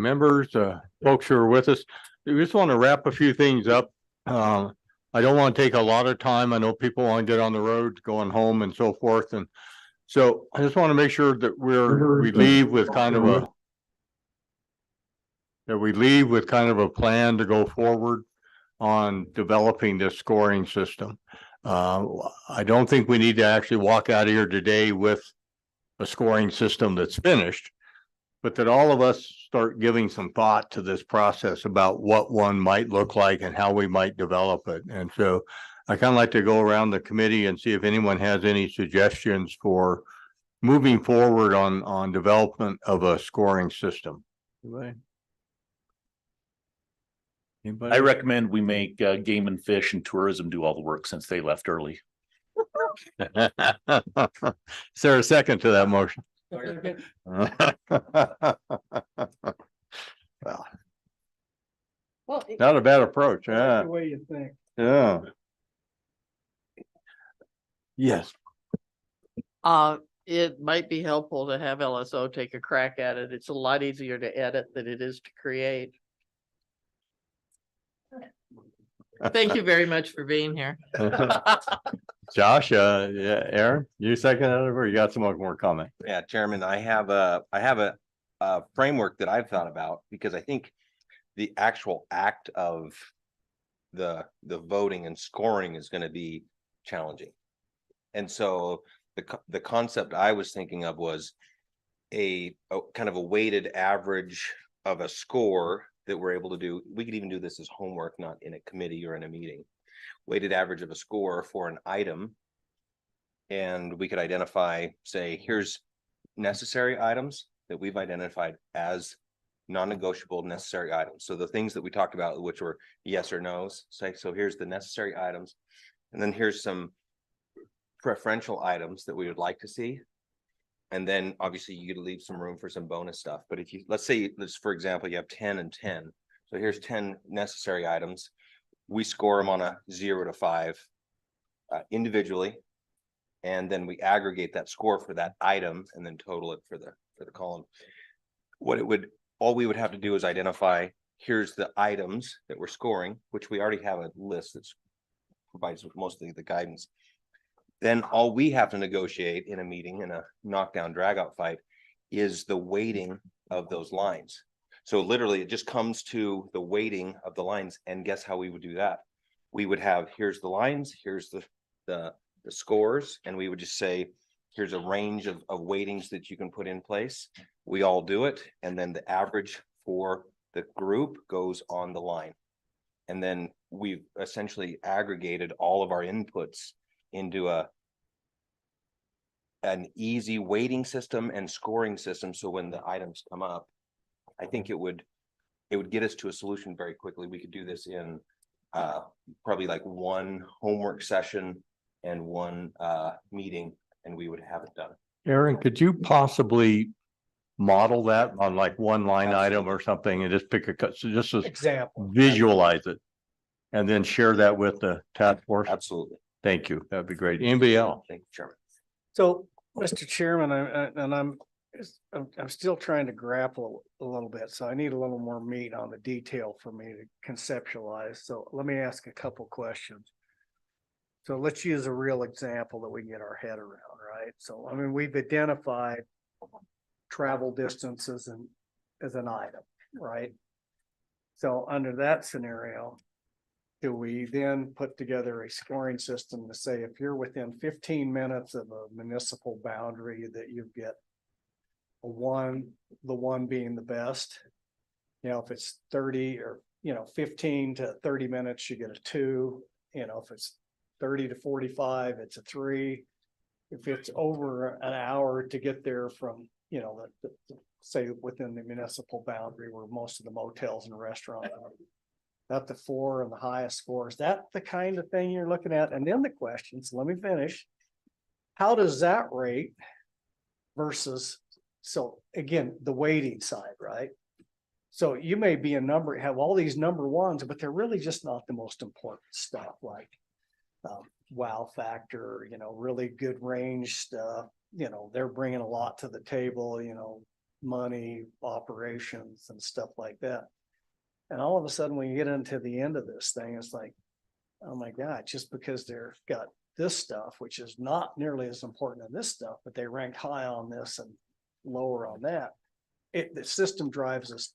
members, folks who are with us. We just want to wrap a few things up. I don't want to take a lot of time. I know people want to get on the road, going home and so forth. And so I just want to make sure that we leave with kind of a plan to go forward on developing this scoring system. I don't think we need to actually walk out of here today with a scoring system that's finished, but that all of us start giving some thought to this process about what one might look like and how we might develop it. And so I kind of like to go around the committee and see if anyone has any suggestions for moving forward on development of a scoring system. Anybody? I recommend we make game and fish and tourism do all the work since they left early. Is there a second to that motion? Well, not a bad approach. Yeah. The way you think. Yeah. Yes. It might be helpful to have LSO take a crack at it. It's a lot easier to edit than it is to create. Thank you very much for being here. Josh, yeah, Aaron, you second it, or you got some more comment? Yeah, Chairman, I have a framework that I've thought about, because I think the actual act of the voting and scoring is going to be challenging. And so the concept I was thinking of was a kind of a weighted average of a score that we're able to do. We could even do this as homework, not in a committee or in a meeting. Weighted average of a score for an item. And we could identify, say, here's necessary items that we've identified as non-negotiable necessary items. So the things that we talked about, which were yes or no's, say, so here's the necessary items. And then here's some preferential items that we would like to see. And then obviously you could leave some room for some bonus stuff. But if you, let's say, for example, you have 10 and 10. So here's 10 necessary items. We score them on a 0 to 5 individually. And then we aggregate that score for that item and then total it for the column. All we would have to do is identify, here's the items that we're scoring, which we already have a list that provides mostly the guidance. Then all we have to negotiate in a meeting, in a knockdown dragout fight, is the weighting of those lines. So literally it just comes to the weighting of the lines. And guess how we would do that? We would have, here's the lines, here's the scores, and we would just say, here's a range of weightings that you can put in place. We all do it. And then the average for the group goes on the line. And then we've essentially aggregated all of our inputs into an easy weighting system and scoring system. So when the items come up, I think it would get us to a solution very quickly. We could do this in probably like one homework session and one meeting, and we would have it done. Aaron, could you possibly model that on like one line item or something and just pick just Example. visualize it and then share that with the task force? Absolutely. Thank you. That'd be great. Anybody else? Thank you, Chairman. So, Mr. Chairman, I'm still trying to grapple a little bit, so I need a little more meat on the detail for me to conceptualize. So let me ask a couple questions. So let's use a real example that we can get our head around, right? So, I mean, we've identified travel distances as an item, right? So under that scenario, do we then put together a scoring system to say, if you're within 15 minutes of a municipal boundary, that you get a 1, the 1 being the best? You know, if it's 30 or, 15 to 30 minutes, you get a 2. If it's 30 to 45, it's a 3. If it's over an hour to get there from, say within the municipal boundary where most of the motels and restaurants are, up to 4 and the highest score. Is that the kind of thing you're looking at? And then the questions, let me finish. How does that rate versus, so again, the weighting side, right? So you may be have all these number ones, but they're really just not the most important stuff, like wow factor, really good range stuff. They're bringing a lot to the table, money, operations and stuff like that. And all of a sudden, when you get into the end of this thing, it's like, oh my God, just because they've got this stuff, which is not nearly as important as this stuff, but they rank high on this and lower on that. The system drives us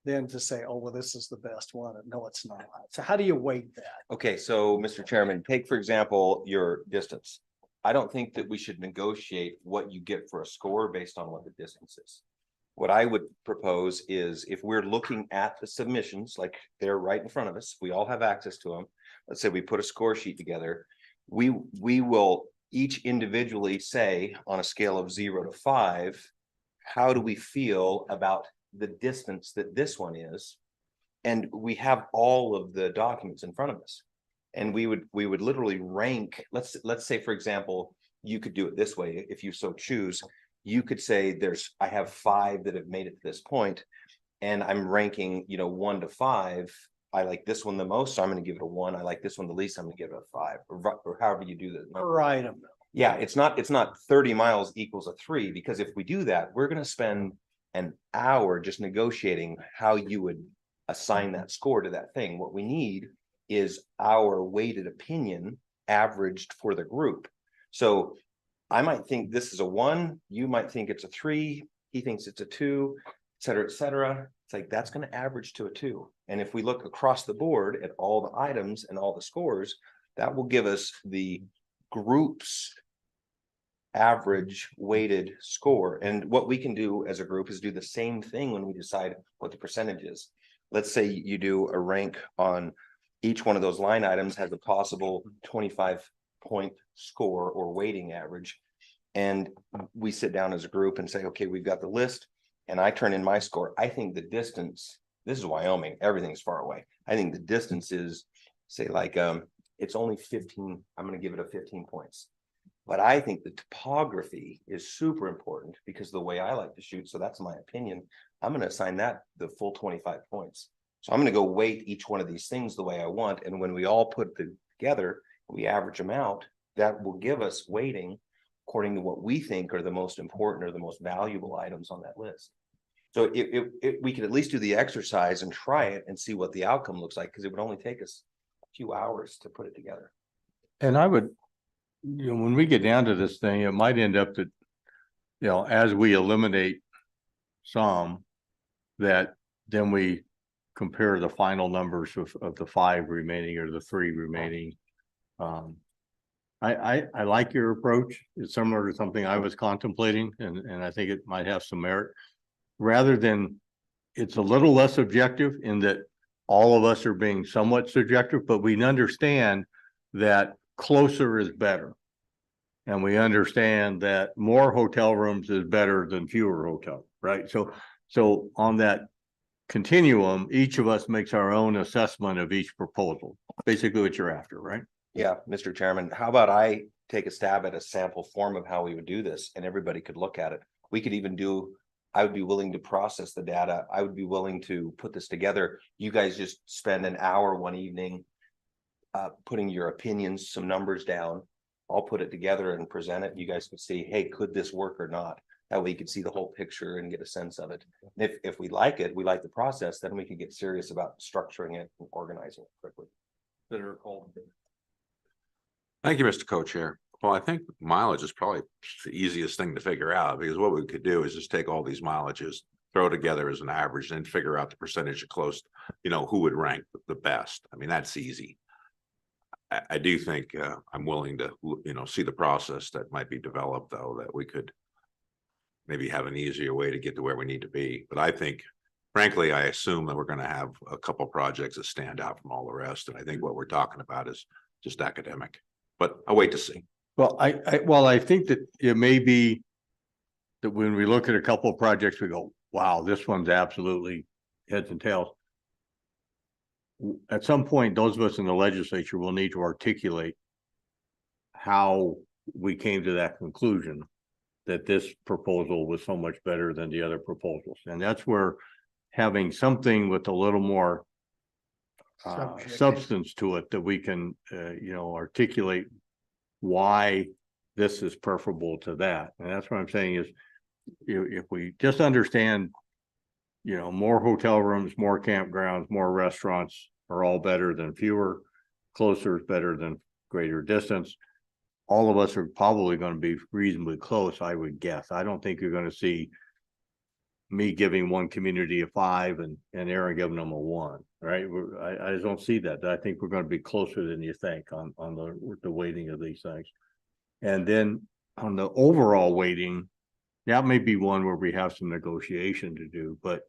then to say, oh, well, this is the best one. And no, it's not. So how do you weight that? Okay, so Mr. Chairman, take for example, your distance. I don't think that we should negotiate what you get for a score based on what the distance is. What I would propose is if we're looking at the submissions, like they're right in front of us, we all have access to them. Let's say we put a score sheet together. We will each individually say on a scale of 0 to 5, how do we feel about the distance that this one is? And we have all of the documents in front of us. And we would literally rank, let's say, for example, you could do it this way, if you so choose. You could say I have 5 that have made it to this point, and I'm ranking, 1 to 5. I like this one the most, so I'm going to give it a 1. I like this one the least, I'm going to give it a 5, or however you do that. Per item. Yeah, it's not 30 miles equals a 3, because if we do that, we're going to spend an hour just negotiating how you would assign that score to that thing. What we need is our weighted opinion averaged for the group. So I might think this is a 1, you might think it's a 3, he thinks it's a 2, et cetera, et cetera. It's like, that's going to average to a 2. And if we look across the board at all the items and all the scores, that will give us the group's average weighted score. And what we can do as a group is do the same thing when we decide what the percentage is. Let's say you do a rank on each one of those line items has a possible 25-point score or weighting average. And we sit down as a group and say, okay, we've got the list, and I turn in my score. I think the distance, this is Wyoming, everything's far away. I think the distance is, say, like it's only 15. I'm going to give it a 15 points. But I think the topography is super important because the way I like to shoot, so that's my opinion, I'm going to assign that the full 25 points. So I'm going to go weight each one of these things the way I want. And when we all put them together, we average them out, that will give us weighting according to what we think are the most important or the most valuable items on that list. So we could at least do the exercise and try it and see what the outcome looks like, because it would only take us a few hours to put it together. And I would, when we get down to this thing, it might end up that, as we eliminate some, that then we compare the final numbers of the 5 remaining or the 3 remaining. I like your approach. It's similar to something I was contemplating, and I think it might have some merit. Rather than, it's a little less objective in that all of us are being somewhat subjective, but we understand that closer is better. And we understand that more hotel rooms is better than fewer hotels, right? So on that continuum, each of us makes our own assessment of each proposal, basically what you're after, right? Yeah, Mr. Chairman, how about I take a stab at a sample form of how we would do this, and everybody could look at it. We could even I would be willing to process the data. I would be willing to put this together. You guys just spend an hour one evening putting your opinions, some numbers down. I'll put it together and present it. You guys can see, hey, could this work or not? That way you can see the whole picture and get a sense of it. And if we like it, we like the process, then we can get serious about structuring it and organizing it quickly. Senator Cole. Thank you, Mr. Co-Chair. Well, I think mileage is probably the easiest thing to figure out, because what we could do is just take all these mileages, throw together as an average, and figure out the percentage of close, who would rank the best. I mean, that's easy. I do think I'm willing to, see the process that might be developed, though, that we could maybe have an easier way to get to where we need to be. But I think, frankly, I assume that we're going to have a couple projects that stand out from all the rest. And I think what we're talking about is just academic, but I'll wait to see. Well, I think that it may be that when we look at a couple of projects, we go, wow, this one's absolutely heads and tails. At some point, those of us in the legislature will need to articulate how we came to that conclusion that this proposal was so much better than the other proposals. And that's where having something with a little more substance to it that we can, articulate why this is preferable to that. And that's what I'm saying is, if we just understand, more hotel rooms, more campgrounds, more restaurants are all better than fewer, closer is better than greater distance. All of us are probably going to be reasonably close, I would guess. I don't think you're going to see me giving one community a 5 and Aaron giving them a 1, right? I just don't see that. I think we're going to be closer than you think on the weighting of these things. And then on the overall weighting, that may be one where we have some negotiation to do. But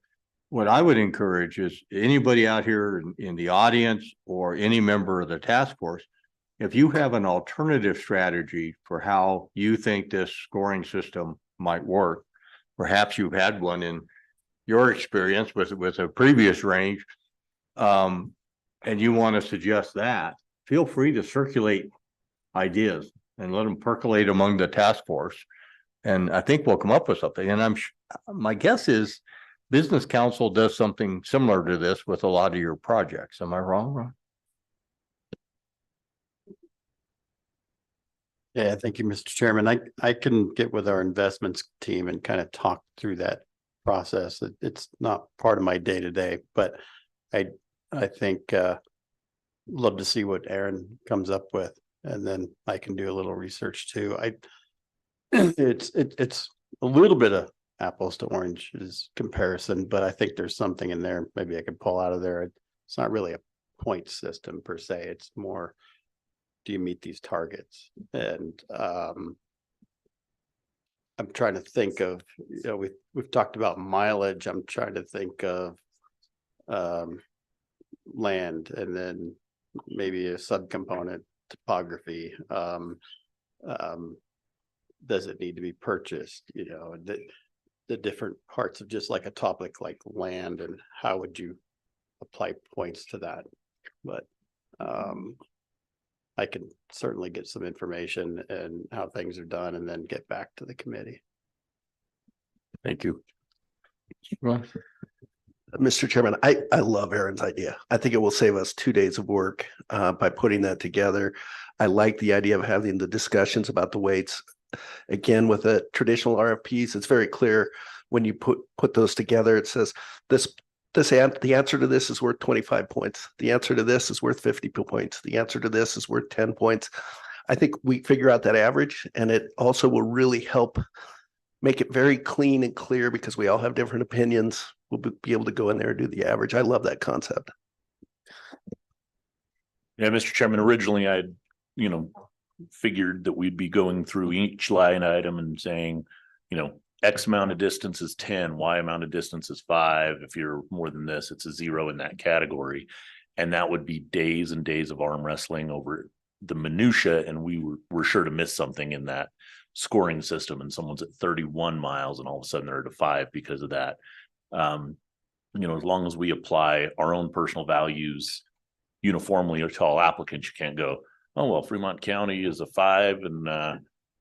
what I would encourage is anybody out here in the audience or any member of the task force, if you have an alternative strategy for how you think this scoring system might work, perhaps you've had one in your experience with a previous range, and you want to suggest that, feel free to circulate ideas and let them percolate among the task force. And I think we'll come up with something. And my guess is Business Council does something similar to this with a lot of your projects. Am I wrong, Ron? Yeah, thank you, Mr. Chairman. I can get with our investments team and kind of talk through that process. It's not part of my day to day, but I think love to see what Aaron comes up with, and then I can do a little research too. It's a little bit of apples to oranges comparison, but I think there's something in there maybe I could pull out of there. It's not really a point system per se. It's more, do you meet these targets? And I'm trying to think of, we've talked about mileage. I'm trying to think of land, and then maybe a subcomponent topography. Does it need to be purchased? The different parts of just like a topic like land, and how would you apply points to that? But I can certainly get some information and how things are done and then get back to the committee. Thank you. Ron? Mr. Chairman, I love Aaron's idea. I think it will save us 2 days of work by putting that together. I like the idea of having the discussions about the weights. Again, with the traditional RFPs, it's very clear when you put those together. It says the answer to this is worth 25 points. The answer to this is worth 50 points. The answer to this is worth 10 points. I think we figure out that average, and it also will really help make it very clean and clear, because we all have different opinions. We'll be able to go in there and do the average. I love that concept. Yeah, Mr. Chairman, originally I'd, figured that we'd be going through each line item and saying, X amount of distance is 10, Y amount of distance is 5. If you're more than this, it's a 0 in that category. And that would be days and days of arm wrestling over the minutia. And we were sure to miss something in that scoring system. And someone's at 31 miles and all of a sudden they're at a 5 because of that. As long as we apply our own personal values uniformly to all applicants, you can't go, oh, well, Fremont County is a 5 and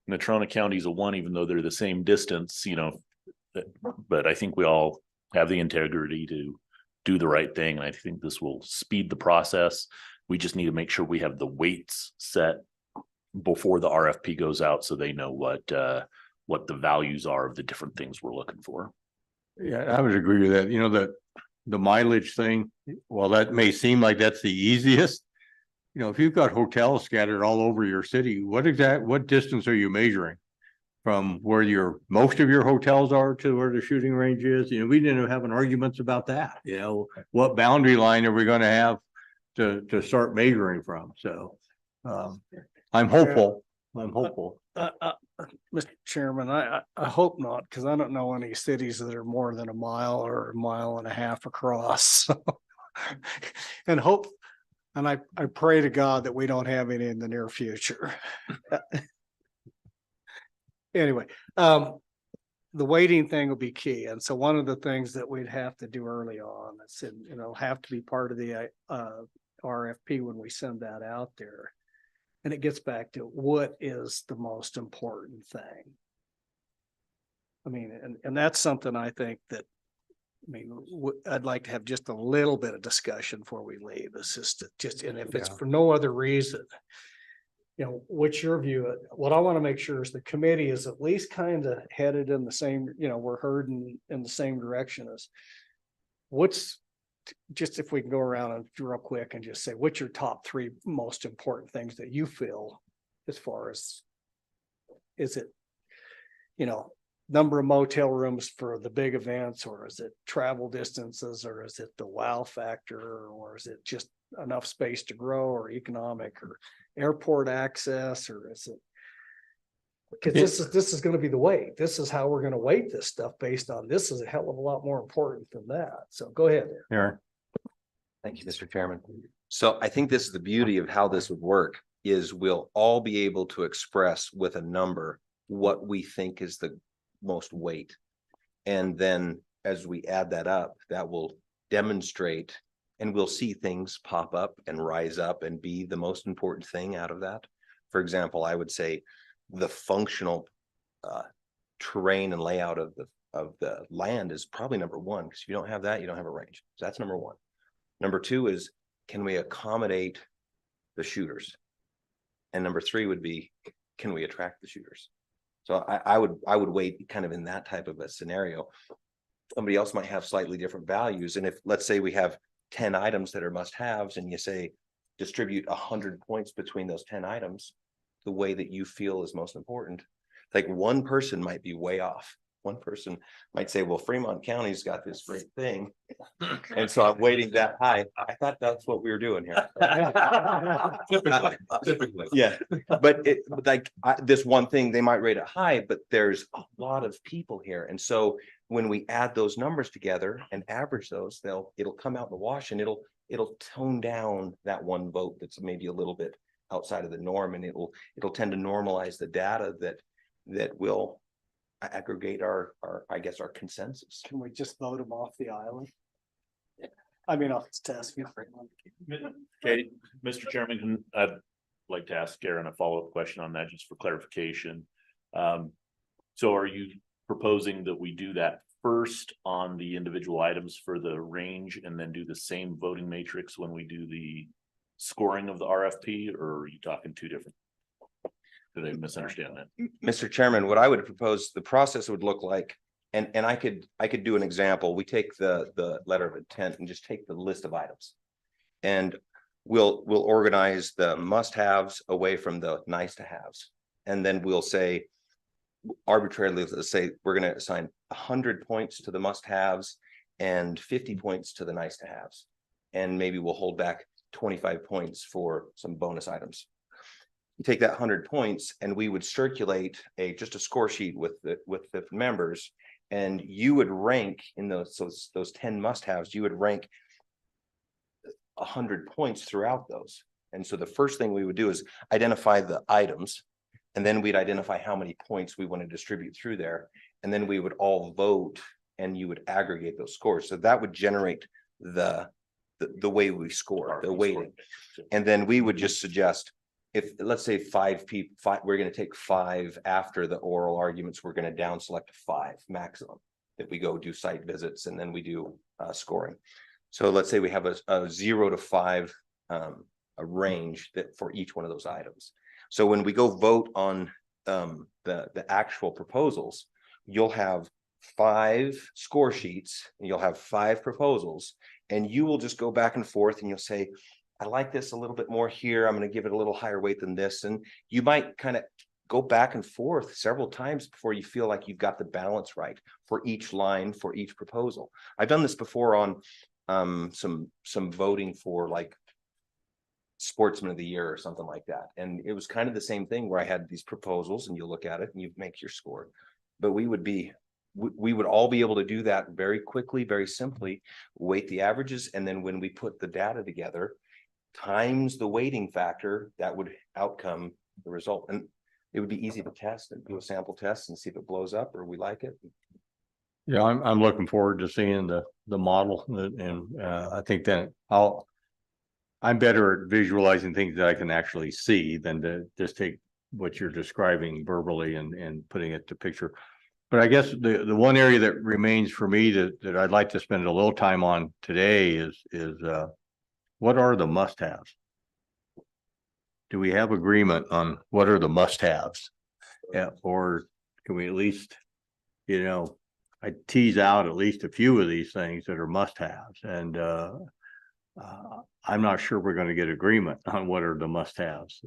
Natrona County is a 1, even though they're the same distance, but I think we all have the integrity to do the right thing. And I think this will speed the process. We just need to make sure we have the weights set before the RFP goes out, so they know what the values are of the different things we're looking for. Yeah, I would agree with that. The mileage thing, well, that may seem like that's the easiest. If you've got hotels scattered all over your city, what distance are you measuring from where most of your hotels are to where the shooting range is? We didn't have an arguments about that. What boundary line are we going to have to start measuring from? So I'm hopeful. Mr. Chairman, I hope not, because I don't know any cities that are more than a mile or a mile and a half across. And I pray to God that we don't have any in the near future. Anyway, the weighting thing will be key. And so one of the things that we'd have to do early on, have to be part of the RFP when we send that out there. And it gets back to what is the most important thing. And that's something I think that, I'd like to have just a little bit of discussion before we leave. It's and if it's for no other reason, you know, what's your view? What I want to make sure is the committee is at least kind of headed in the same, you know, we're heading in the same direction as what's, just if we can go around and real quick and just say, what's your top three most important things that you feel as far as, is it, you know, number of motel rooms for the big events, or is it travel distances, or is it the wow factor, or is it just enough space to grow, or economic, or airport access, or is it? Because this is gonna be the weight. This is how we're gonna weight this stuff based on, this is a hell of a lot more important than that. So go ahead. Aaron. Thank you, Mr. Chairman. So I think this is the beauty of how this would work, is we'll all be able to express with a number what we think is the most weight. And then as we add that up, that will demonstrate, and we'll see things pop up and rise up and be the most important thing out of that. For example, I would say the functional terrain and layout of the land is probably number one, because if you don't have that, you don't have a range. So that's number one. Number two is, can we accommodate the shooters? And number three would be, can we attract the shooters? So I would wait kind of in that type of a scenario. Somebody else might have slightly different values. And if, let's say we have 10 items that are must-haves, and you say, distribute 100 points between those 10 items, the way that you feel is most important. Like one person might be way off. One person might say, well, Fremont County's got this great thing. And so I'm weighting that high. I thought that's what we were doing here. Typically. Yeah, but this one thing, they might rate it high, but there's a lot of people here. And so when we add those numbers together and average those, it'll come out in the wash, and it'll tone down that one vote that's maybe a little bit outside of the norm, and it'll tend to normalize the data that will aggregate our I guess our consensus. Can we just vote them off the island? I mean, off its test. Okay, Mr. Chairman, I'd like to ask Aaron a follow-up question on that, just for clarification. So are you proposing that we do that first on the individual items for the range, and then do the same voting matrix when we do the scoring of the RFP, or are you talking two different? Did I misunderstand that? Mr. Chairman, what I would propose the process would look like, and I could do an example. We take the letter of intent and just take the list of items, and we'll organize the must-haves away from the nice-to-haves, and then we'll say arbitrarily, let's say we're going to assign 100 points to the must-haves and 50 points to the nice-to-haves, and maybe we'll hold back 25 points for some bonus items. You take that 100 points, and we would circulate just a score sheet with the members, and you would rank in those 10 must-haves. You would rank 100 points throughout those. And so the first thing we would do is identify the items, and then we'd identify how many points we want to distribute through there, and then we would all vote, and you would aggregate those scores. So that would generate the way we score, the weighting, and then we would just suggest, if let's say we're going to take 5 after the oral arguments, we're going to down select 5 maximum, that we go do site visits, and then we do scoring. So let's say we have a 0 to 5 a range that for each one of those items. So when we go vote on the actual proposals, you'll have 5 score sheets, and you'll have 5 proposals, and you will just go back and forth, and you'll say, I like this a little bit more here. I'm going to give it a little higher weight than this. And you might kind of go back and forth several times before you feel like you've got the balance right for each line, for each proposal. I've done this before on some voting for like Sportsman of the Year or something like that. And it was kind of the same thing, where I had these proposals, and you look at it and you make your score. But we would all be able to do that very quickly, very simply, weight the averages. And then when we put the data together, times the weighting factor, that would outcome the result. And it would be easy to test and do a sample test and see if it blows up or we like it. Yeah, I'm looking forward to seeing the model, and I think that I'm better at visualizing things that I can actually see than to just take what you're describing verbally and putting it to picture. But I guess the one area that remains for me that I'd like to spend a little time on today is what are the must-haves? do we have agreement on what are the must-haves? Yeah, or can we at least, I tease out at least a few of these things that are must-haves, and I'm not sure we're gonna get agreement on what are the must-haves.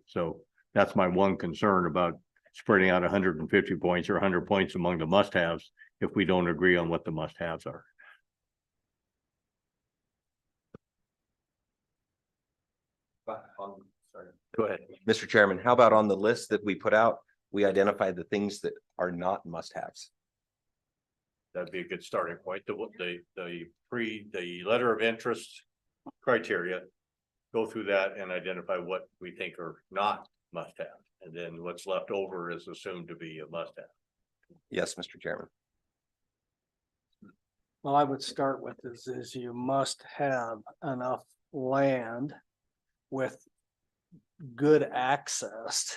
So that's my one concern about spreading out 150 points or 100 points among the must-haves if we don't agree on what the must-haves are. Go ahead. Mr. Chairman, how about on the list that we put out, we identify the things that are not must-haves? That'd be a good starting point. The letter of interest criteria. Go through that and identify what we think are not must-have. And then what's left over is assumed to be a must-have. Yes, Mr. Chairman. Well, I would start with is you must have enough land with good access.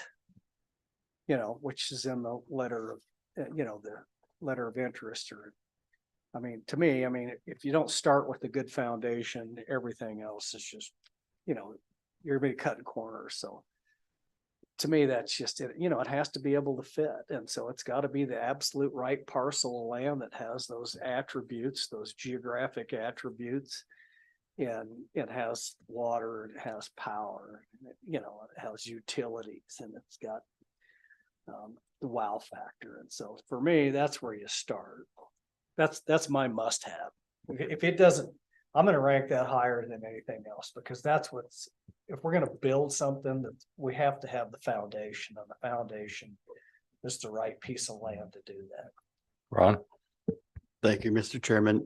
Which is in the letter of, the letter of interest to me, if you don't start with a good foundation, everything else is just, you're gonna be cutting corners. So to me, that's just it. It has to be able to fit. And so it's got to be the absolute right parcel of land that has those attributes, those geographic attributes. And it has water, it has power, it has utilities, and it's got the wow factor. And so for me, that's where you start. That's my must have. If it doesn't, I'm going to rank that higher than anything else, because that's what's, if we're going to build something, that we have to have the foundation, and the foundation is the right piece of land to do that. Ron? Thank you, Mr. Chairman.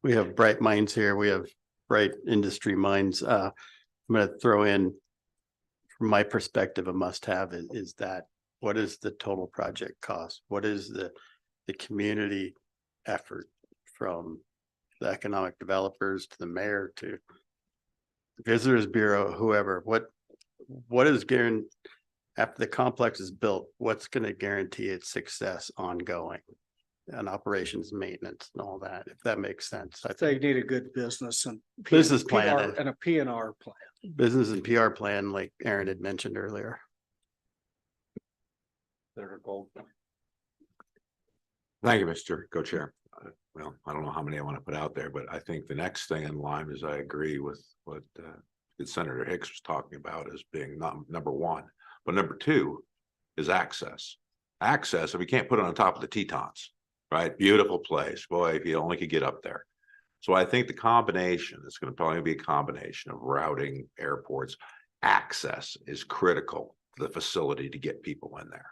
We have bright minds here. We have bright industry minds. I'm going to throw in, from my perspective, a must-have is that what is the total project cost? What is the community effort from the economic developers to the mayor to the Visitors Bureau, whoever? What is guaranteed after the complex is built? What's going to guarantee its success ongoing? And operations, maintenance, and all that, if that makes sense. I They think need a good business and Business plan. PR and a P&R plan. business and PR plan, like Aaron had mentioned earlier. Thank you, Mr. Co-Chair. Well, I don't know how many I want to put out there, but I think the next thing in line is I agree with what Senator Hicks was talking about as being not number one, but number two is access. Access, if we can't put it on top of the Tetons, right? Beautiful place, boy, if you only could get up there. So I think the combination, it's going to probably be a combination of routing, airports. Access is critical to the facility to get people in there.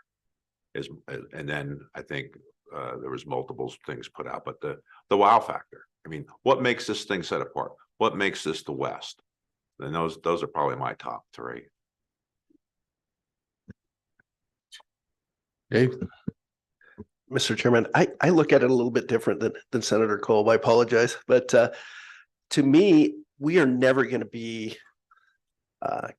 And then I think there was multiple things put out, but the wow factor. I mean, what makes this thing set apart? What makes this the West? And those are probably my top three. Dave? Mr. Chairman, I look at it a little bit different than Senator Cole. I apologize. But to me, we are never going to be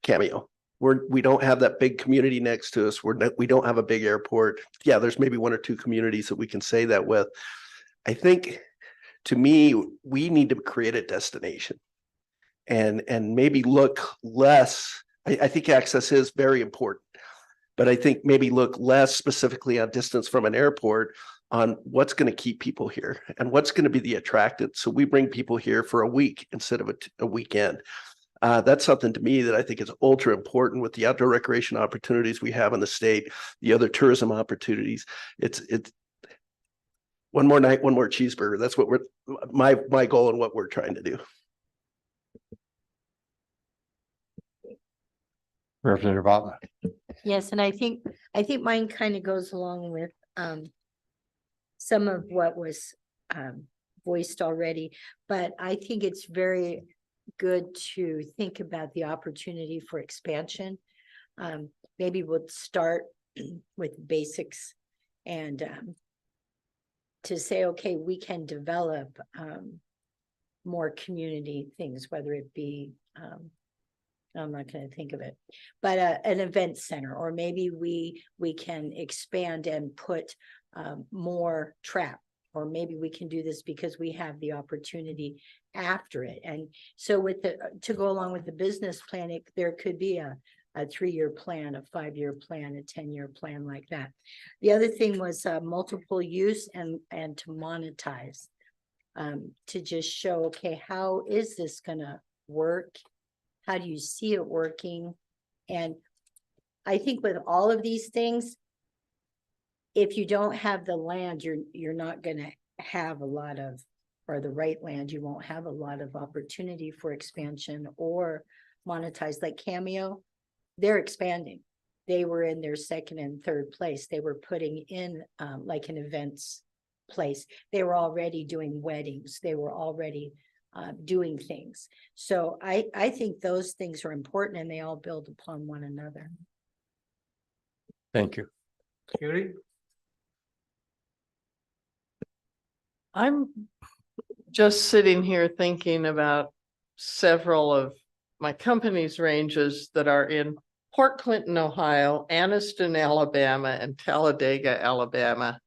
Cameo. We don't have that big community next to us. We don't have a big airport. Yeah, there's maybe one or two communities that we can say that with. I think, to me, we need to create a destination and maybe look less. I think access is very important. But I think maybe look less specifically on distance from an airport on what's going to keep people here and what's going to be the attractant. So we bring people here for a week instead of a weekend. That's something to me that I think is ultra important with the outdoor recreation opportunities we have in the state, the other tourism opportunities. It's one more night, one more cheeseburger. That's what my goal and what we're trying to do. Representative Butler. Yes, and I think mine kind of goes along with some of what was voiced already, but I think it's very good to think about the opportunity for expansion. Maybe we'll start with basics and to say, okay, we can develop more community things, whether it be I'm not going to think of it, but an event center, or maybe we can expand and put more trap, or maybe we can do this because we have the opportunity after it. And so to go along with the business plan, there could be a a 3-year plan, a 5-year plan, a 10-year plan like that. The other thing was multiple use and to monetize. To just show, okay, how is this gonna work? How do you see it working? And I think with all of these things, if you don't have the land, you're not gonna have a lot of, or the right land, you won't have a lot of opportunity for expansion or monetize. Like Cameo, they're expanding. They were in their second and third place. They were putting in like an events place. They were already doing weddings. They were already doing things. So I think those things are important and they all build upon one another. Thank you. Judy? I'm just sitting here thinking about several of my company's ranges that are in Port Clinton, Ohio, Anniston, Alabama, and Talladega, Alabama.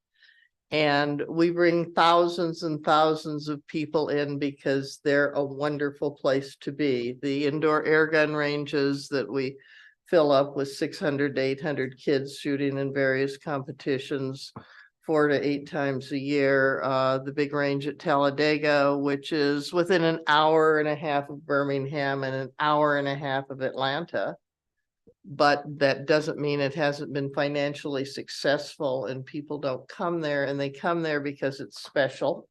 And we bring thousands and thousands of people in because they're a wonderful place to be. The indoor air gun ranges that we fill up with 600 to 800 kids shooting in various competitions 4 to 8 times a year. The big range at Talladega, which is within an hour and a half of Birmingham and an hour and a half of Atlanta. But that doesn't mean it hasn't been financially successful and people don't come there, and they come there because it's special.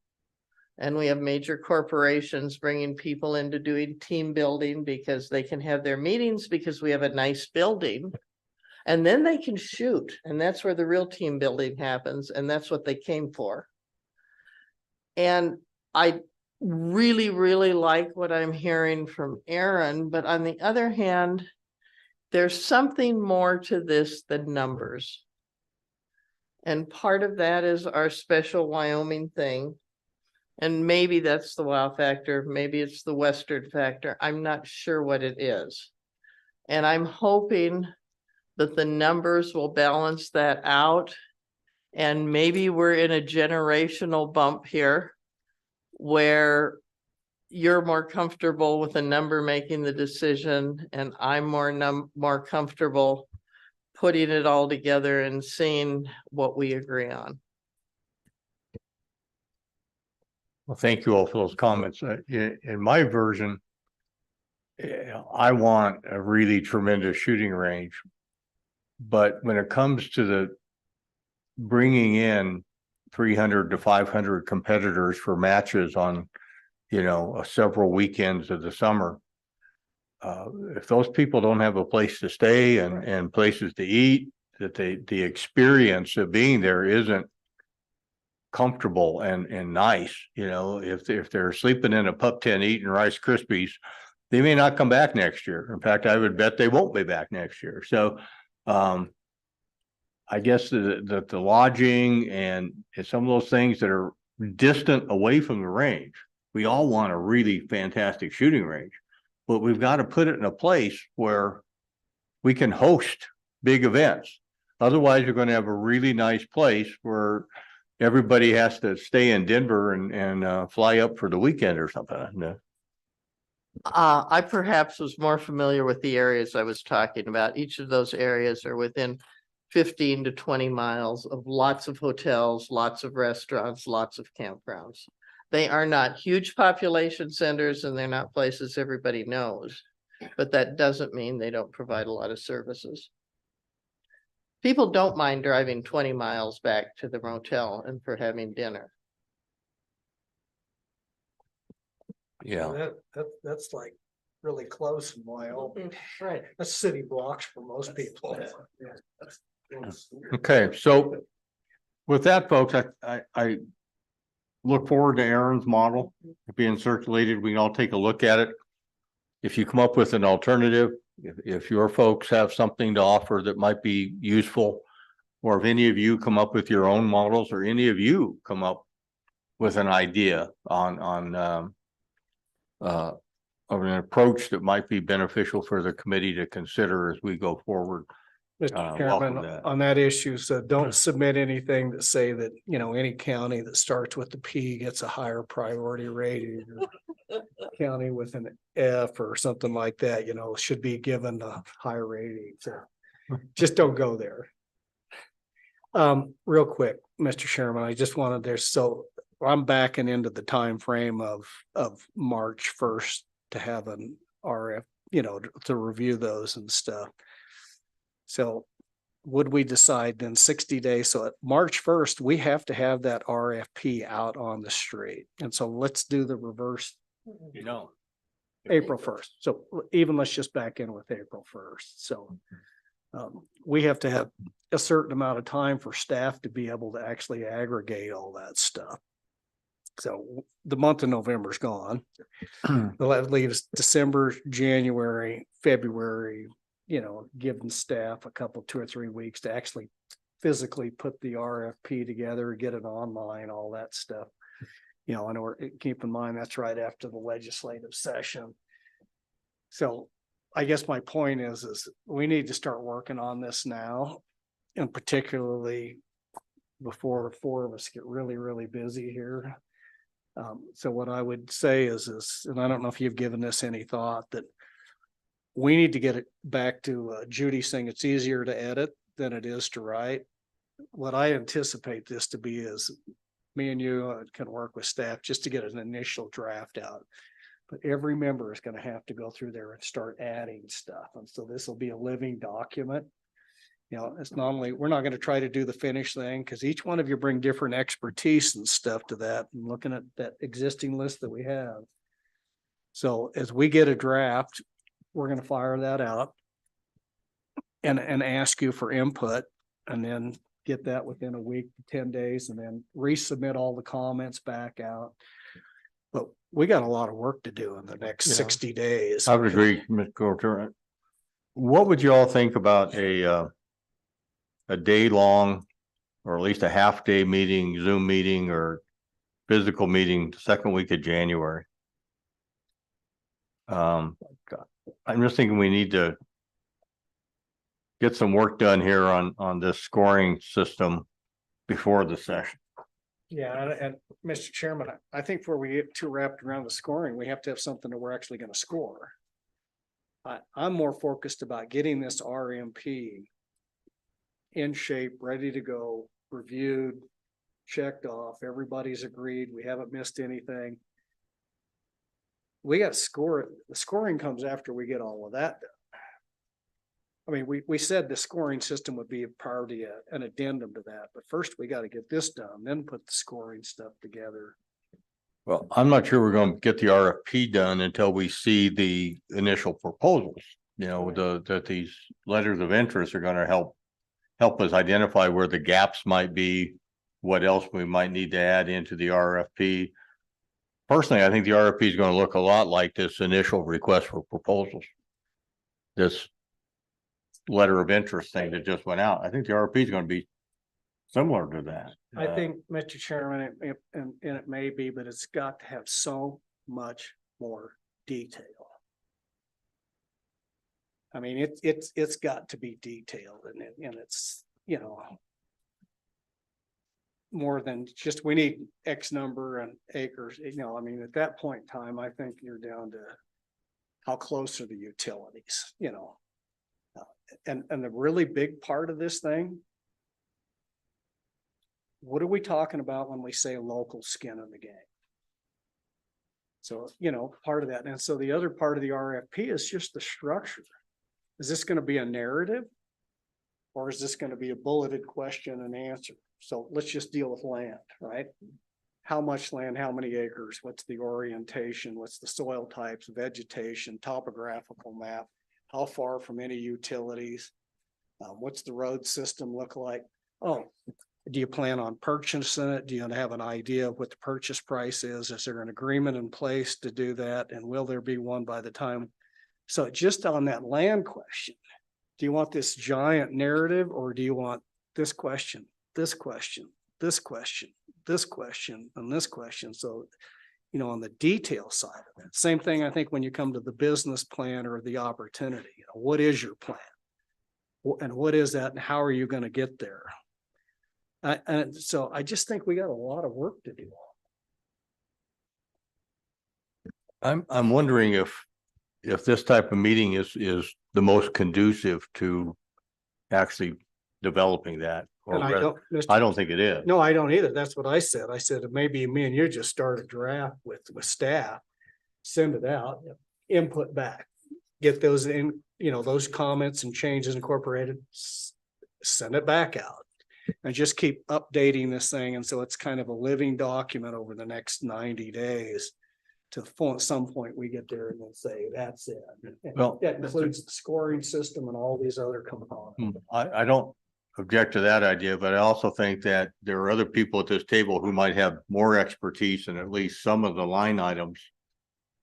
And we have major corporations bringing people into doing team building because they can have their meetings because we have a nice building. And then they can shoot, and that's where the real team building happens, and that's what they came for. And I really, really like what I'm hearing from Aaron, but on the other hand, there's something more to this than numbers. And part of that is our special Wyoming thing. And maybe that's the wow factor. Maybe it's the Western factor. I'm not sure what it is. And I'm hoping that the numbers will balance that out. And maybe we're in a generational bump here where you're more comfortable with a number making the decision, and I'm more comfortable putting it all together and seeing what we agree on. Well, thank you all for those comments. In my version, I want a really tremendous shooting range. But when it comes to the bringing in 300 to 500 competitors for matches on, several weekends of the summer, if those people don't have a place to stay and places to eat, that the experience of being there isn't comfortable and nice. If they're sleeping in a pup tent eating Rice Krispies, they may not come back next year. In fact, I would bet they won't be back next year. So I guess the lodging and some of those things that are distant away from the range, we all want a really fantastic shooting range, but we've got to put it in a place where we can host big events. Otherwise, you're going to have a really nice place where everybody has to stay in Denver and fly up for the weekend or something. I perhaps was more familiar with the areas I was talking about. Each of those areas are within 15 to 20 miles of lots of hotels, lots of restaurants, lots of campgrounds. They are not huge population centers and they're not places everybody knows, but that doesn't mean they don't provide a lot of services. People don't mind driving 20 miles back to the motel and for having dinner. Yeah. That's like really close in Wyoming. Right. That's city blocks for most people. Okay, so with that, folks, I look forward to Aaron's model being circulated. We can all take a look at it. If you come up with an alternative, if your folks have something to offer that might be useful, or if any of you come up with your own models, or any of you come up with an idea on of an approach that might be beneficial for the committee to consider as we go forward, Mr. welcome Chairman, that. on that issue, so don't submit anything that say that, any county that starts with the P gets a higher priority rating. Or county with an F or something like that, should be given a higher rating. So just don't go there. Real quick, Mr. Chairman, I just wanted there, so I'm backing into the time frame of March 1st to have an RF, to review those and stuff. So would we decide then 60 days? So at March 1st, we have to have that RFP out on the street. And so let's do the reverse April 1st. So even let's just back in with April 1st. So we have to have a certain amount of time for staff to be able to actually aggregate all that stuff. So the month of November is gone. That leaves December, January, February, giving staff a couple, 2 or 3 weeks to actually physically put the RFP together, get it online, all that stuff. And keep in mind, that's right after the legislative session. So I guess my point is we need to start working on this now, and particularly before the 4 of us get really, really busy here. So what I would say is, and I don't know if you've given this any thought, that we need to get it back to Judy saying it's easier to edit than it is to write. What I anticipate this to be is me and you can work with staff just to get an initial draft out. But every member is going to have to go through there and start adding stuff. And so this will be a living document. It's not only, we're not going to try to do the finish thing, because each one of you bring different expertise and stuff to that, and looking at that existing list that we have. So as we get a draft, we're going to fire that out and ask you for input, and then get that within a week, 10 days, and then resubmit all the comments back out. But we got a lot of work to do in the next 60 days. I would agree, Mr. Coulter. What would you all think about a day long, or at least a half day meeting, Zoom meeting or physical meeting, the second week of January? I'm just thinking we need to get some work done here on this scoring system before the session. Yeah, and Mr. Chairman, I think before we get too wrapped around the scoring, we have to have something that we're actually going to score. I'm more focused about getting this RMP in shape, ready to go, reviewed, checked off, everybody's agreed, we haven't missed anything. We got to score it. The scoring comes after we get all of that done. I mean, we said the scoring system would be a priority, an addendum to that, but first we got to get this done, then put the scoring stuff together. Well, I'm not sure we're going to get the RFP done until we see the initial proposals, that these letters of interest are going to help us identify where the gaps might be, what else we might need to add into the RFP. Personally, I think the RFP is going to look a lot like this initial request for proposals. This letter of interest thing that just went out. I think the RFP is going to be similar to that. I think, Mr. Chairman, and it may be, but it's got to have so much more detail. I mean, it's got to be detailed, and it's, more than just, we need X number and acres, I mean, at that point in time, I think you're down to how close are the utilities, and the really big part of this thing, what are we talking about when we say local skin in the game? So, part of that. And so the other part of the RFP is just the structure. Is this going to be a narrative? Or is this going to be a bulleted question and answer? So let's just deal with land, right? How much land, how many acres, what's the orientation, what's the soil types, vegetation, topographical map, how far from any utilities, what's the road system look like? Oh, do you plan on purchasing it? Do you have an idea of what the purchase price is? Is there an agreement in place to do that? And will there be one by the time? So just on that land question, do you want this giant narrative, or do you want this question, this question, this question, this question, and this question? So, on the detail side of it, same thing, I think, when you come to the business plan or the opportunity, what is your plan? And what is that and how are you gonna get there? And so I just think we got a lot of work to do. I'm wondering if this type of meeting is the most conducive to actually developing that. Or And I whether- don't, I don't think it is. no, I don't either. That's what I said. I said, maybe me and you just start a draft with staff, send it out, input back, get those in, those comments and changes incorporated, send it back out. And just keep updating this thing. And so it's kind of a living document over the next 90 days. To some point, we get there and then say, that's it. And Well, that includes the scoring system and all these other components. I don't object to that idea, but I also think that there are other people at this table who might have more expertise in at least some of the line items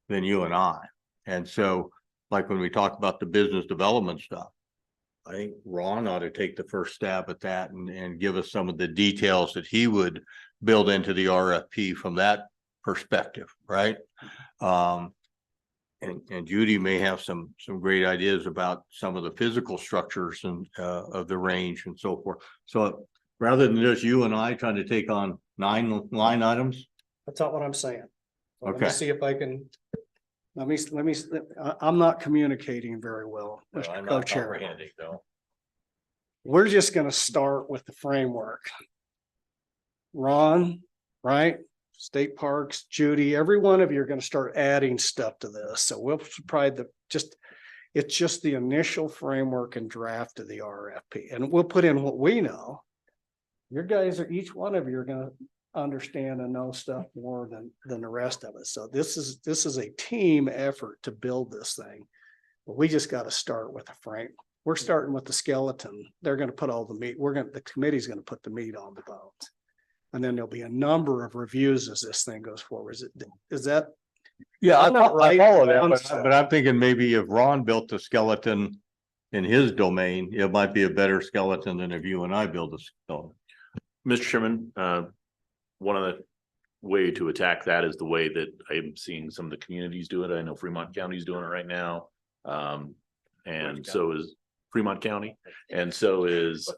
than you and I. And so, like when we talk about the business development stuff, I think Ron ought to take the first stab at that and give us some of the details that he would build into the RFP from that perspective, right? And Judy may have some great ideas about some of the physical structures and of the range and so forth. So rather than just you and I trying to take on 9 line items. That's not what I'm saying. So Let me Okay. see if I can. I'm not communicating very well, Mr. Co-Chair. We're just gonna start with the framework. Ron, right? State Parks, Judy, every one of you are gonna start adding stuff to this. So we'll probably it's just the initial framework and draft of the RFP. And we'll put in what we know. Your guys are, each one of you are gonna understand and know stuff more than the rest of us. So this is a team effort to build this thing. But we just got to start with a frame. We're starting with the skeleton. They're going to put all the meat. The committee's going to put the meat on the bones. And then there'll be a number of reviews as this thing goes forward. Is that? Yeah, I I'm not right follow that, on but stuff. I'm thinking maybe if Ron built the skeleton in his domain, it might be a better skeleton than if you and I build a skeleton. Mr. Chairman, one of the way to attack that is the way that I'm seeing some of the communities do it. I know Fremont County's doing it right now. And so is Fremont County. And so is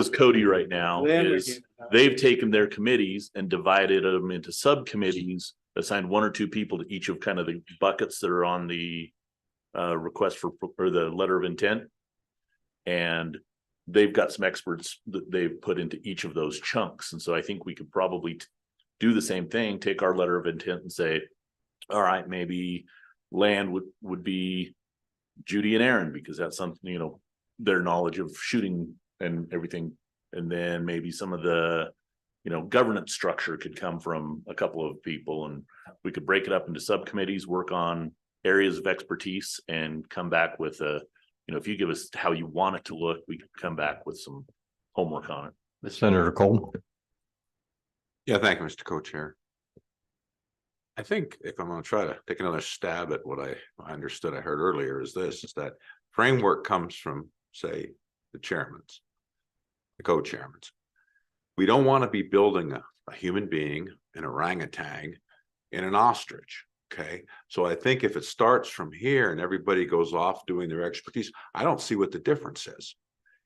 Cody right now. They've taken their committees and divided them into subcommittees, assigned 1 or 2 people to each of kind of the buckets that are on the request or the letter of intent. And they've got some experts that they've put into each of those chunks. And so I think we could probably do the same thing, take our letter of intent and say, all right, maybe land would be Judy and Aaron, because that's something, their knowledge of shooting and everything. And then maybe some of the, governance structure could come from a couple of people, and we could break it up into subcommittees, work on areas of expertise and come back with if you give us how you want it to look, we can come back with some homework on it. Senator Cole. Yeah, thank you, Mr. Co-Chair. I think if I'm gonna try to take another stab at what I understood, I heard earlier is that framework comes from, say, the chairmans, the co-chairmans. We don't want to be building a human being, an orangutan, and an ostrich. Okay, so I think if it starts from here and everybody goes off doing their expertise, I don't see what the difference is,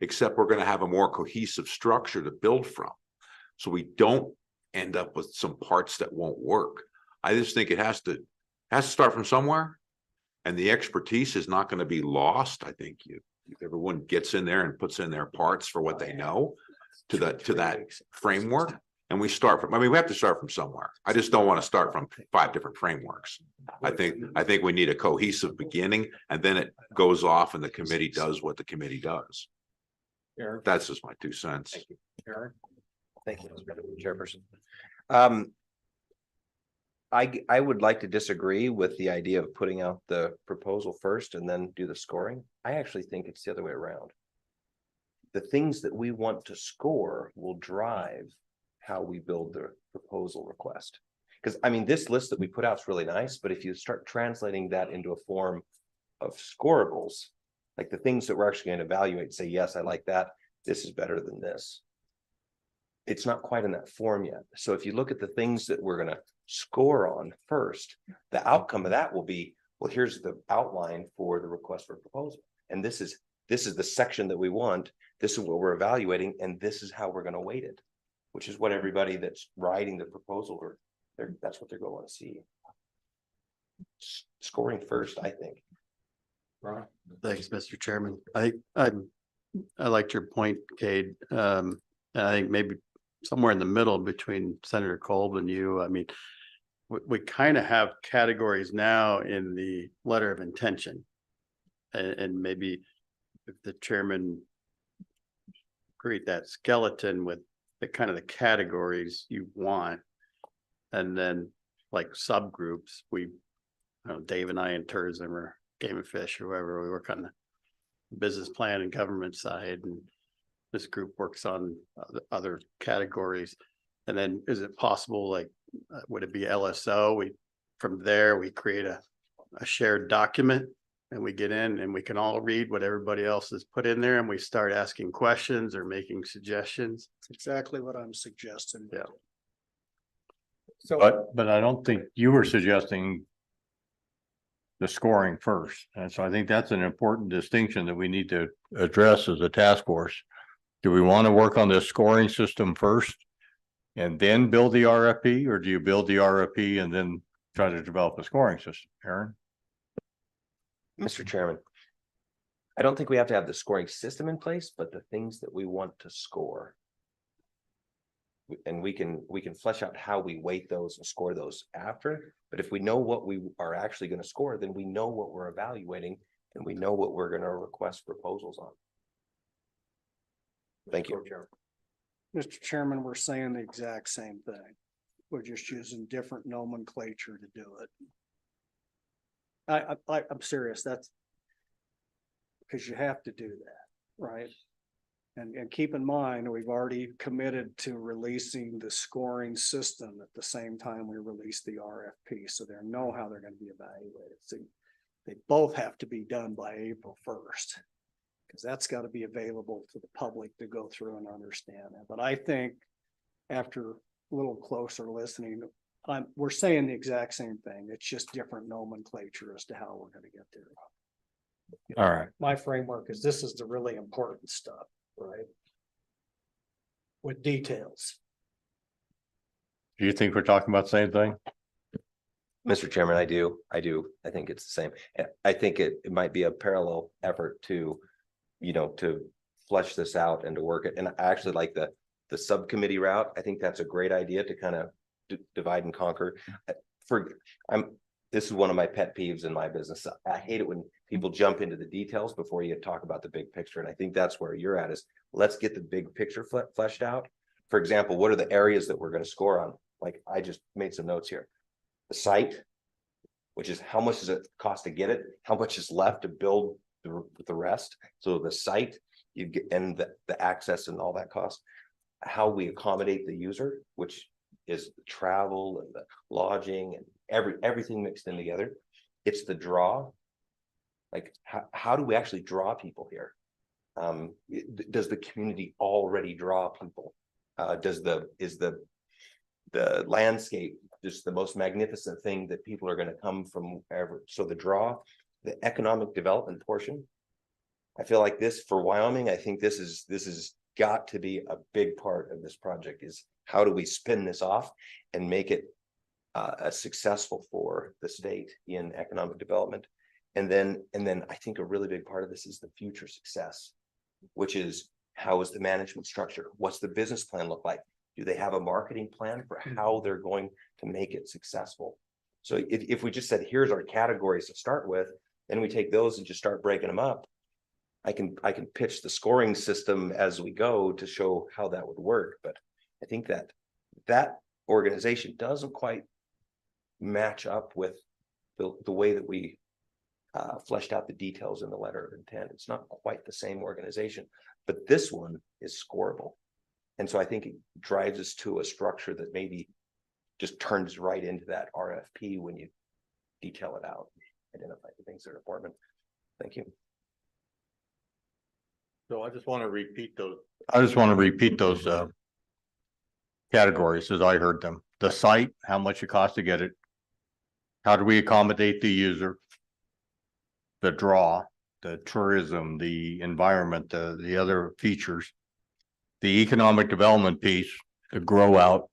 except we're going to have a more cohesive structure to build from. So we don't end up with some parts that won't work. I just think it has to start from somewhere, and the expertise is not going to be lost. I think if everyone gets in there and puts in their parts for what they know to that framework. And we start from, we have to start from somewhere. I just don't want to start from 5 different frameworks. I think we need a cohesive beginning, and then it goes off and the committee does what the committee does. That's just my 2 cents. Thank you, Aaron. Thank you, Mr. Chairperson. I would like to disagree with the idea of putting out the proposal first and then do the scoring. I actually think it's the other way around. The things that we want to score will drive how we build the proposal request. Because this list that we put out is really nice, but if you start translating that into a form of scorables, like the things that we're actually going to evaluate, say, yes, I like that, this is better than this. It's not quite in that form yet. So if you look at the things that we're going to score on first, the outcome of that will be, well, here's the outline for the request for proposal. And this is this is the section that we want, this is what we're evaluating, and this is how we're gonna weight it. Which is what everybody that's writing the proposal, or that's what they're going to want to see. Scoring first, I think. Thanks, Mr. Chairman. I liked your point, Cade. And I think maybe somewhere in the middle between Senator Kolb and you, I mean, we kind of have categories now in the letter of intention. And maybe if the chairman create that skeleton with the kind of the categories you want. And then like subgroups, Dave and I in tourism or Game and Fish or whoever, we work on the business plan and government side, and this group works on other categories. And then is it possible, like, would it be LSO? From there, we create a shared document and we get in and we can all read what everybody else has put in there and we start asking questions or making suggestions. That's exactly what I'm suggesting. Yeah. So, But I don't think you were suggesting the scoring first. And so I think that's an important distinction that we need to address as a task force. Do we want to work on this scoring system first and then build the RFP, or do you build the RFP and then try to develop a scoring system? Aaron? Mr. Chairman, I don't think we have to have the scoring system in place, but the things that we want to score. And we can flesh out how we weight those and score those after. But if we know what we are actually going to score, then we know what we're evaluating and we know what we're going to request proposals on. Thank you. Mr. Chairman, we're saying the exact same thing. We're just using different nomenclature to do it. I'm serious. That's because you have to do that, right? And keep in mind, we've already committed to releasing the scoring system at the same time we release the RFP. So they know how they're going to be evaluated. So they both have to be done by April 1st. Because that's got to be available to the public to go through and understand that. But I think after a little closer listening, we're saying the exact same thing. It's just different nomenclature as to how we're going to get there. All right. My framework is this is the really important stuff, right? With details. Do you think we're talking about the same thing? Mr. Chairman, I do. I think it's the same. I think it might be a parallel effort to flesh this out and to work it. And I actually like the subcommittee route. I think that's a great idea to kind of divide and conquer. This is one of my pet peeves in my business. I hate it when people jump into the details before you talk about the big picture. And I think that's where you're at, is let's get the big picture fleshed out. For example, what are the areas that we're going to score on? Like, I just made some notes here. The site, which is how much does it cost to get it? How much is left to build the rest? So the site, you get, and the access and all that cost. How we accommodate the user, which is the travel and the lodging and everything mixed in together. It's the draw. Like, how do we actually draw people here? Does the community already draw people? Is the landscape just the most magnificent thing that people are going to come from ever? So the draw, the economic development portion, I feel like this for Wyoming, I think this is got to be a big part of this project, is how do we spin this off and make it successful for the state in economic development. And then I think a really big part of this is the future success, which is, how is the management structure? What's the business plan look like? Do they have a marketing plan for how they're going to make it successful? So if we just said, here's our categories to start with, then we take those and just start breaking them up. I can pitch the scoring system as we go to show how that would work. But I think that organization doesn't quite match up with the way that we fleshed out the details in the letter of intent. It's not quite the same organization, but this one is scoreable. And so I think it drives us to a structure that maybe just turns right into that RFP when you detail it out, identify the things that are important. Thank you. So I just want to repeat those. Categories as I heard them. The site, how much it costs to get it. How do we accommodate the user? The draw, the tourism, the environment, the other features. The economic development piece, the grow out,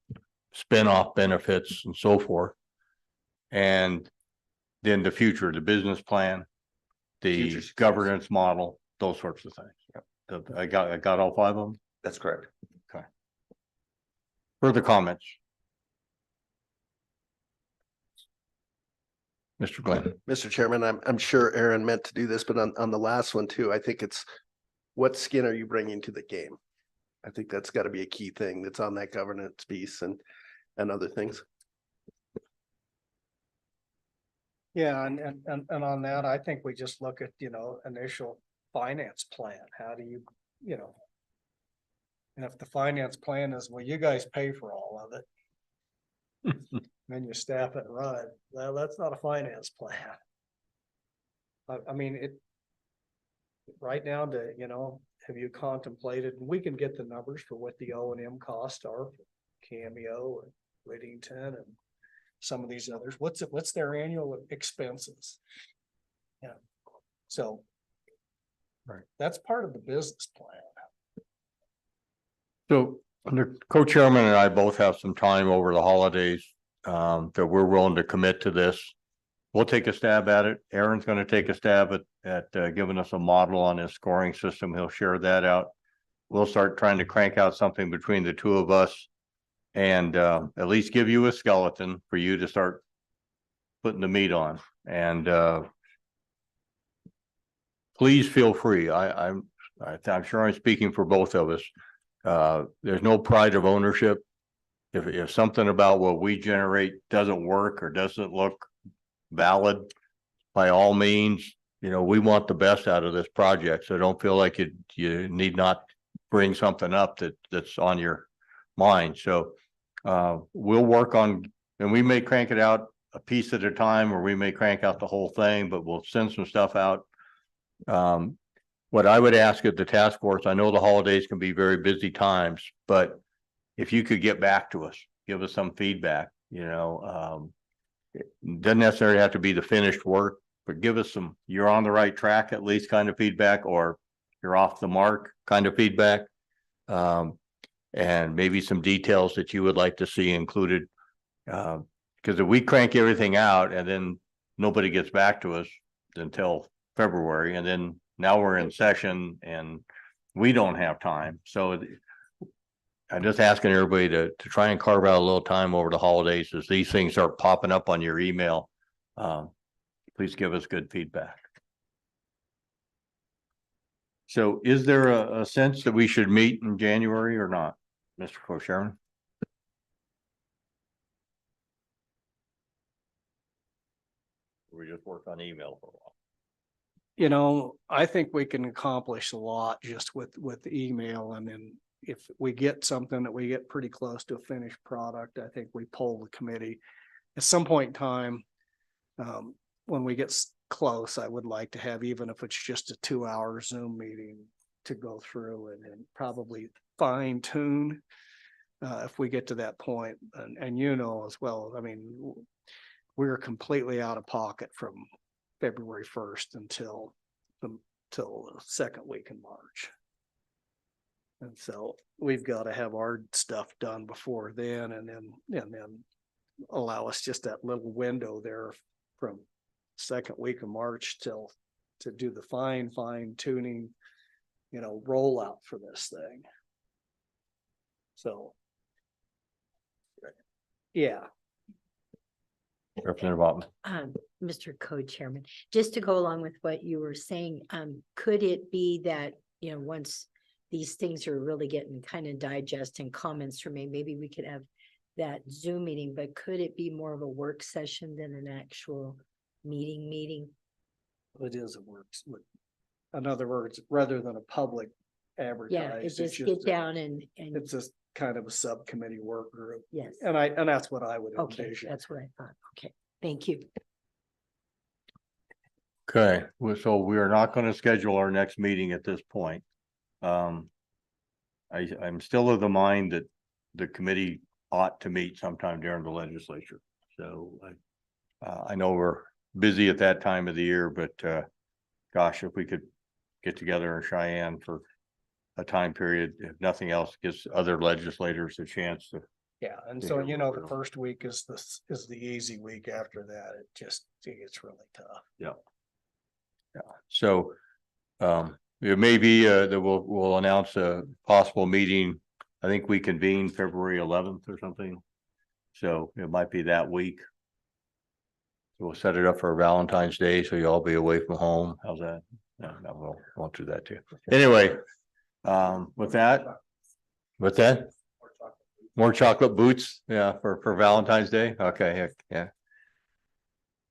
spin-off benefits and so forth. And then the future, the business plan, the Future success. governance model, those sorts of things. Yep. I got all five of them. That's correct. Further comments? Mr. Glenn. Mr. Chairman, I'm sure Aaron meant to do this, but on the last one too, I think it's what skin are you bringing to the game? I think that's got to be a key thing that's on that governance piece and other things. Yeah, and on that, I think we just look at, initial finance plan. How do you, and if the finance plan is, well, you guys pay for all of it. Then you staff it and run it. Well, that's not a finance plan. I mean, it right now to, have you contemplated, and we can get the numbers for what the O&M costs are for Cameo and Whittington and some of these others. What's their annual expenses? Yeah. So. Right. That's part of the business plan. So the co-chairman and I both have some time over the holidays that we're willing to commit to this. We'll take a stab at it. Aaron's going to take a stab at giving us a model on his scoring system. He'll share that out. We'll start trying to crank out something between the two of us and at least give you a skeleton for you to start putting the meat on. And please feel free. I'm sure I'm speaking for both of us. There's no pride of ownership. If something about what we generate doesn't work or doesn't look valid, by all means, we want the best out of this project. So don't feel like you need not bring something up that's on your mind. So we'll work on, and we may crank it out a piece at a time, or we may crank out the whole thing, but we'll send some stuff out. What I would ask at the task force, I know the holidays can be very busy times, but if you could get back to us, give us some feedback, it doesn't necessarily have to be the finished work, but give us some, you're on the right track, at least kind of feedback, or you're off the mark kind of feedback. And maybe some details that you would like to see included. Because if we crank everything out and then nobody gets back to us until February, and then now we're in session and we don't have time. So I'm just asking everybody to try and carve out a little time over the holidays as these things start popping up on your email. Please give us good feedback. So is there a sense that we should meet in January or not, Mr. Co-Chairman? We just work on email for a while. I think we can accomplish a lot just with email, and then if we get something that we get pretty close to a finished product, I think we poll the committee. At some point in time, when we get close, I would like to have, even if it's just a 2-hour Zoom meeting, to go through and probably fine tune if we get to that point. And as well, I mean, we're completely out of pocket from February 1st until the second week in March. And so we've got to have our stuff done before then, and then allow us just that little window there from second week of March to do the fine tuning, rollout for this thing. So, yeah. Representative Ottman. Mr. Co-Chairman, just to go along with what you were saying, could it be that, once these things are really getting kind of digesting comments from me, maybe we could have that Zoom meeting, but could it be more of a work session than an actual meeting? It is a works. In other words, rather than a public Yeah, advertise, just get down and it's just kind of a subcommittee work group. yes. And that's what I would Okay, envision. that's what I thought. Okay, thank you. Okay, so we are not going to schedule our next meeting at this point. I'm still of the mind that the committee ought to meet sometime during the legislature. So I know we're busy at that time of the year, but gosh, if we could get together in Cheyenne for a time period, if nothing else, gives other legislators a chance to. Yeah, and Yeah, so, we're the real. first week is the easy week. After that, it gets really tough. Yeah. So, it may be, that we'll announce a possible meeting. I think we convene February 11th or something. So it might be that week. We'll set it up for Valentine's Day, so you'll all be away from home. How's that? No, won't do that too. Anyway, with that. More chocolate boots, yeah, for Valentine's Day. Okay, heck, yeah.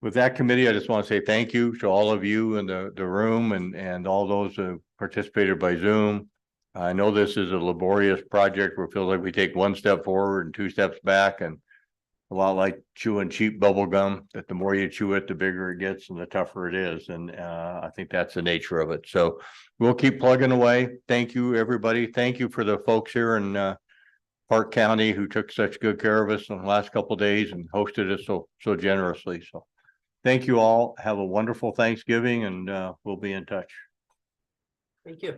With that committee, I just want to say thank you to all of you in the room and all those who participated by Zoom. I know this is a laborious project where it feels like we take one step forward and two steps back, and a lot like chewing cheap bubble gum, that the more you chew it, the bigger it gets and the tougher it is. And I think that's the nature of it. So we'll keep plugging away. Thank you, everybody. Thank you for the folks here in Park County who took such good care of us in the last couple of days and hosted us so generously. So thank you all. Have a wonderful Thanksgiving, and we'll be in touch. Thank you.